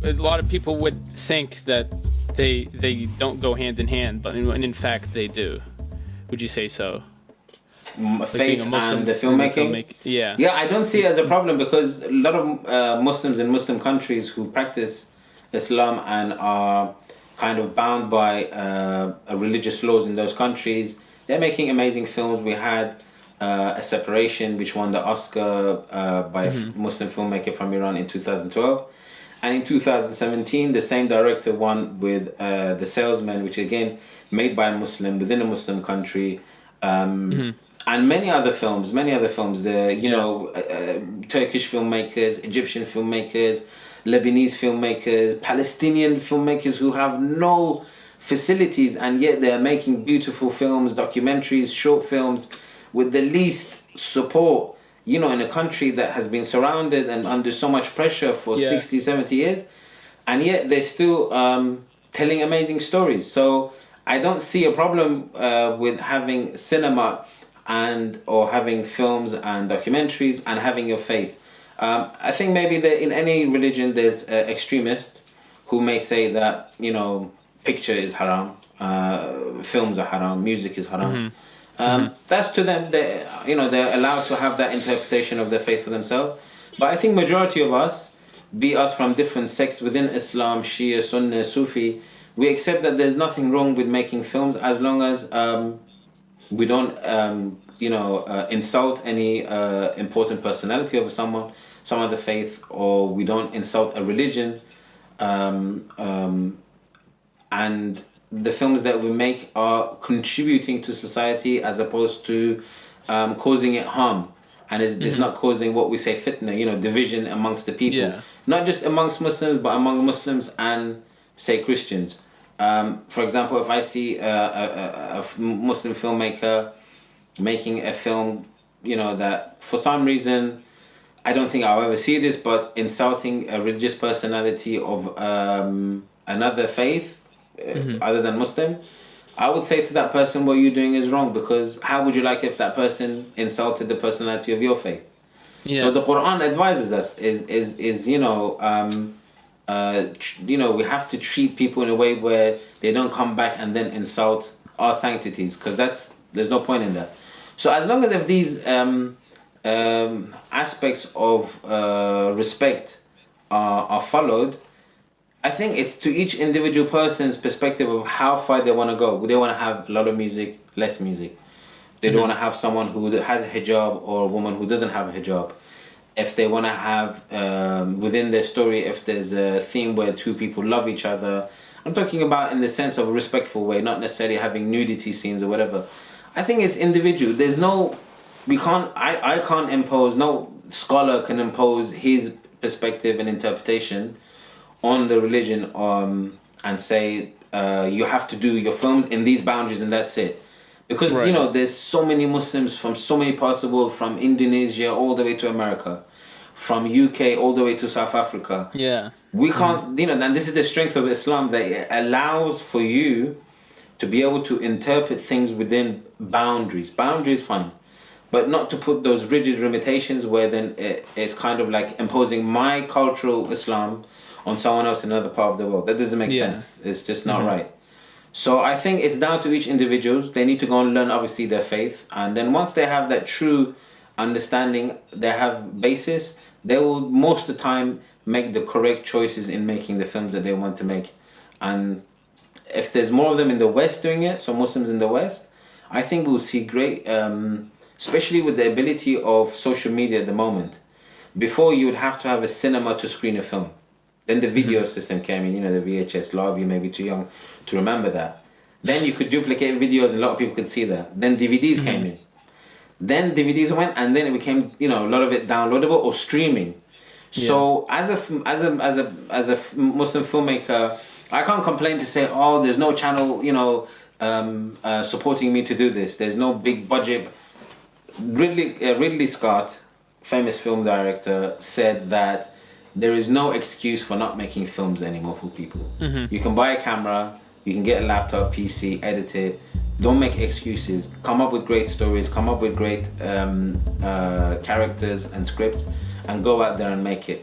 a lot of people would think that they don't go hand in hand, but in fact they do. Would you say so? Faith and the filmmaking? Yeah. Yeah, I don't see it as a problem because a lot of Muslims in Muslim countries who practice Islam and are kind of bound by religious laws in those countries, they're making amazing films. We had A Separation, which won the Oscar by a Muslim filmmaker from Iran in 2012. And in 2017, the same director won with The Salesman, which again, made by a Muslim within a Muslim country. And many other films, Turkish filmmakers, Egyptian filmmakers, Lebanese filmmakers, Palestinian filmmakers who have no facilities and yet they're making beautiful films, documentaries, short films with the least support, in a country that has been surrounded and under so much pressure for 60, 70 years. And yet they're still telling amazing stories. So I don't see a problem with having cinema or having films and documentaries and having your faith. I think maybe that in any religion there's extremists who may say that, picture is haram, films are haram, music is haram. That's to them. They're allowed to have that interpretation of their faith for themselves. But I think majority of us, be us from different sects within Islam, Shia, Sunni, Sufi, we accept that there's nothing wrong with making films as long as we don't, insult any important personality of some other faith, or we don't insult a religion. And the films that we make are contributing to society as opposed to causing it harm. And it's not causing what we say fitna, division amongst the people. Yeah. Not just amongst Muslims, but among Muslims and, say, Christians. For example, if I see a Muslim filmmaker making a film, that for some reason, I don't think I'll ever see this, but insulting a religious personality of another faith, other than Muslim, I would say to that person, what you're doing is wrong, because how would you like if that person insulted the personality of your faith? Yeah. So the Quran advises us we have to treat people in a way where they don't come back and then insult our sanctities, because there's no point in that. So as long as if these aspects of respect are followed, I think it's to each individual person's perspective of how far they want to go. They want to have a lot of music, less music. They don't want to have someone who has a hijab or a woman who doesn't have a hijab. If they want to have, within their story, if there's a theme where two people love each other, I'm talking about in the sense of a respectful way, not necessarily having nudity scenes or whatever. I think it's individual. I can't impose, no scholar can impose his perspective and interpretation on the religion and say you have to do your films in these boundaries and that's it. Because, there's so many Muslims from so many parts of the world, from Indonesia all the way to America, from UK all the way to South Africa. Yeah. We can't, and this is the strength of Islam, that it allows for you to be able to interpret things within boundaries. Boundaries, fine. But not to put those rigid limitations where then it's kind of like imposing my cultural Islam on someone else in another part of the world. That doesn't make sense. It's just not right. So I think it's down to each individual. They need to go and learn, obviously, their faith. And then once they have that true understanding, they have basis, they will most of the time make the correct choices in making the films that they want to make. And if there's more of them in the West doing it, so Muslims in the West, I think we'll see great, especially with the ability of social media at the moment. Before, you would have to have a cinema to screen a film. Then the video system came in, the VHS. A lot of you may be too young to remember that. Then you could duplicate videos and a lot of people could see that. Then DVDs came in. Then DVDs went, and then it became, a lot of it downloadable or streaming. Yeah. So as a Muslim filmmaker, I can't complain to say, there's no channel, supporting me to do this. There's no big budget. Ridley Scott, famous film director, said that there is no excuse for not making films anymore for people. You can buy a camera, you can get a laptop, PC, edit it. Don't make excuses. Come up with great stories, come up with great characters and scripts, and go out there and make it.